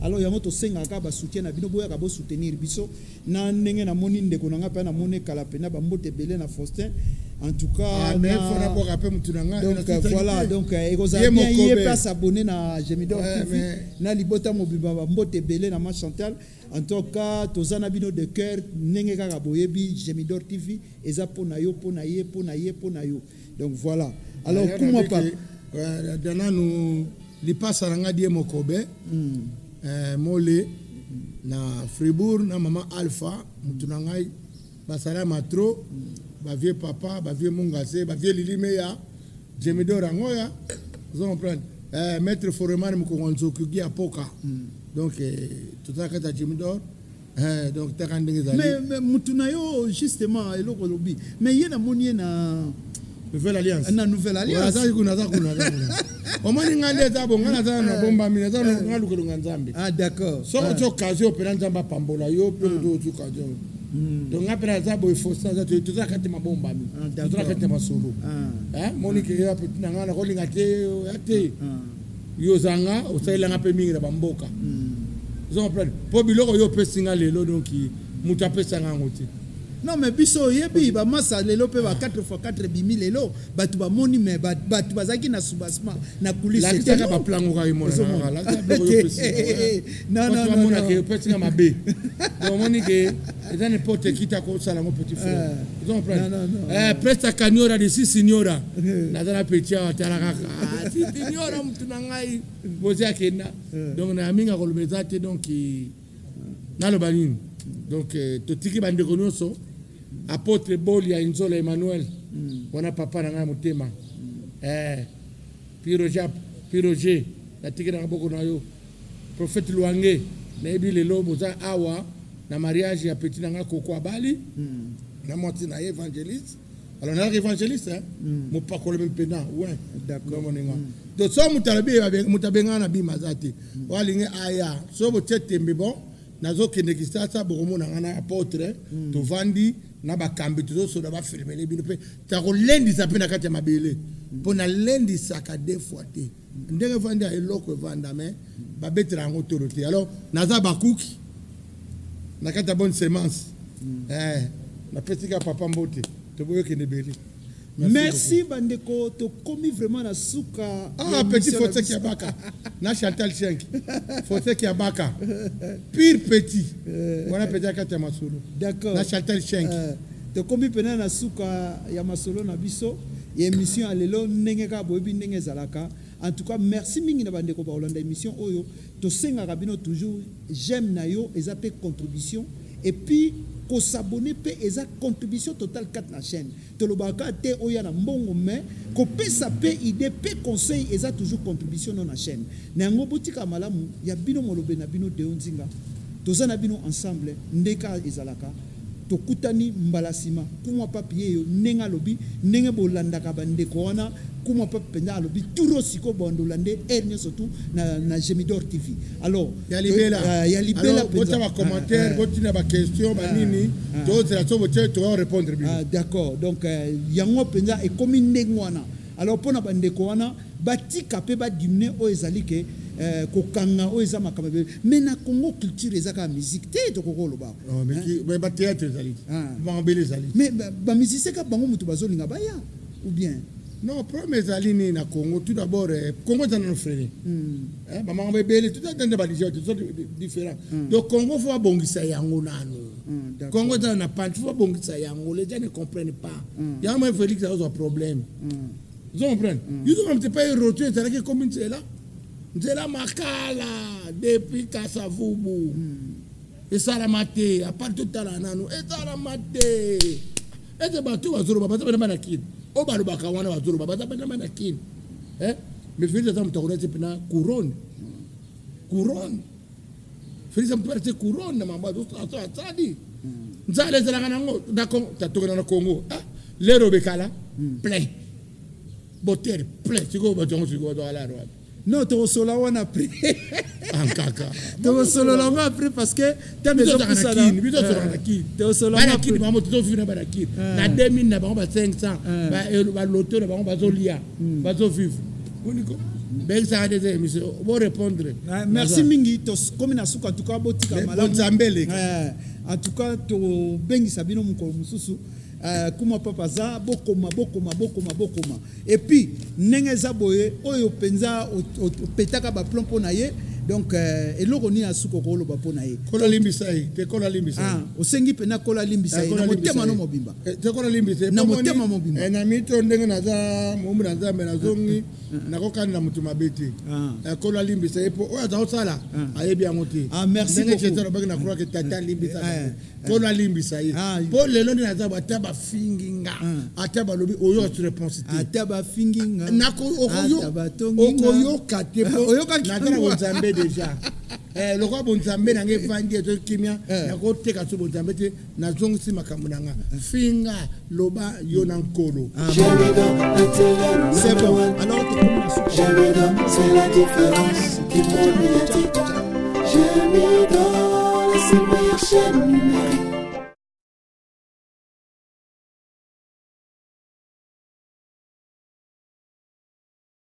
alors yango to senga ka ba soutien na bino boya ka bo soutenir biso na ndenge na moni ndeko na ngapa na moni kala pena ba mbote belé na Faustin en tout cas mais faut d'abord rappeler mutunanga donc voilà donc ekozala bien yé place abonné na Gemidor TV na libota mobiba ba mbote belé na ma Chantal. En tout cas, tozana bino de cœur, nenge kaka boyebi Gemidor TV, eza pona yo. Donc voilà. Alors comment pas dana nous li passe ranga die mokobe mole na Fribourg na maman Alpha mutunangai basala matro ba vieux papa ba vieux mungase ba vieux lilimeya Gemidor angoya vous comprenez maître Foreman mukonzo kugi apoka. Donc tout ça quand Gemidor donc ta kande ngezali mais mutunayo justement eloko lobi mais yena moni na nouvelle alliance ça kuna au moins ngande za bonga za na bomba mina za ngaluko nganzambe d'accord so to occasion opera nzamba pambola yo pe do tu kajo donc après ça boy força za tout ça quand mabomba mi tout ça quand masolo moni ke ya petit ngana ko linga te ate yo zanga osaila ngape mingi na bamboka ils ont plein pour biloko yo pesinga lelo donc muta pesanga ngoti non mais biso yebi ba masa lelo pe ba 4x4 bimi lelo batu ba moni mais batu bazaki na subasma na kulisi la kitaka ba plango ka imona la biloko yo pesinga non mona ke pesinga mabe donc moni ke eza n'importe qui ta ko sala mon petit frère ils ont plein presta caniora de six signora na dana petia atala si signora mutuna ngai bozi akenda donc na minga ko lobezate donc na lo banini donc to tiki bande ko nyonso apôtre Bolia Inzola Emmanuel wana papa na ngai motema Piroje la tiki na boko na yo prophète Luange na ebi lelo boza awa na mariage ya petit na ngai koko abali na moti na évangéliste alors na évangéliste mo pas ko le même pena ouais d'accord mon nga donc so mutabenga na bimazati walinge aya so bo tetembe bon nazo kende kisasa bokomo na ngana apôtre to vandi na bakambi to so da ba filmer les bino pe ta ko lendi sa pe na kati ya mabele pona lendi saka deux fois te ndenge vandi a eloko vanda mais ba betra ngo torote alors naza bakuki na kati ya bonne semence na pesika papa mbote to boyo kende bele. Merci bandeko to komi vraiment na suka petit Faustin qui abaka na Chantal Chenk Faustin qui abaka pire petit voilà petit kata masolo d'accord na Chantal Chenk to komi pena na suka ya masolo na biso ya émission alelo ndenge ka boyebi ndenge zalaka en tout cas merci mingi na bandeko ba Hollande émission oyo to senga kabino toujours j'aime na yo eza pe contribution et puis ko s'abonner pe eza contribution totale 4 na chaîne to lo baka te oya na mbongo mais ko pesa pe idée pe conseil eza toujours contribution na chaîne na ngo botika malamu ya bino molobe na bino de onzinga toza na bino ensemble ndeka ezalaka to kutani mbalasima kuma papier yo nenga lobi nenge bolandaka bandeko wana kuma papenda lobi turo siko bondolande ernyo surtout na Gemidor TV alors ya libela bota ba commentaire botina ba question ba nini d'autres la sobo tu vas répondre bien d'accord donc yango penza e komi ndengwana alors pona bandeko wana batika pe ba dimne o ezali ke kokanga o eza makamabe mais na Congo culture ezaka musique te to kokoloba mais ba théâtre ezali ba mbele ezali mais ba musicien ka bango mutu bazolinga baya ou bien non, premier Zalini na Congo, tout d'abord, Congo est un frère. Maman bébé, tout est dans des choses différentes. Donc Congo faut bongisa yango nano. Congo dans na pas, faut bongisa yango, les gens ne comprennent pas. Il y a un Félix ça a un problème. Ils comprennent. Ils ont même pas retour, c'est là comme c'est là. C'est là makala depuis Kasavubu. Et ça la maté, à part tout à la nano, et ça la maté. Et c'est battu à Zoro, pas de manakid. O balu bakawana wazuru baba tapenda mana kin mais Félix ça mtakona tepena couronne Félix ça mtakona couronne na mambo zo atadi nzale zalanga nango d'accord tatokana na Congo Les robekala, plein. Botter, plein. Tu vois, tu vois, la robe. Non, tu reçois la one après. En caca. Tu reçois la one après parce que tu as besoin de ça. Tu reçois la one après. Tu reçois la one après. Na 2000 na bango ba 500. Ba loto na bango ba zo lia. Ba zo vivre. Ben ça a des émissions. Vous répondre. Merci Mingi. Comme na suka en tout cas botika malamu. En tout cas, tu bengi sabino mukolo mususu. Kuma papa za bokoma. Et puis nengeza boye oyo penza petaka ba plan pona ye. Donc eloko ni asuko ko lo ba pona ye. Kola limbisai, te kola limbisai. Osengi pena kola limbisai na motema no mobimba. Te kola limbisai na motema mobimba. Na mito ndenge na za momu na za mena zongi na kokana na mutu mabete. Kola limbisai po oya za osala ayebi amote. Merci beaucoup. Ndenge chetara baki na croire que tata limbisai. Kola limbisai. Po lelo ni na za bataba finginga. Ataba lobi oyo tu réponse te. Ataba finginga. Nako okoyo kate po. Na kana wonzambe déjà. Le roi Bonzambe n'a pas vendu de kimia, n'a pas été capable de Bonzambe, n'a pas été makamunanga. Finga, loba, yonankolo. C'est bon. Alors, c'est la différence qui prend le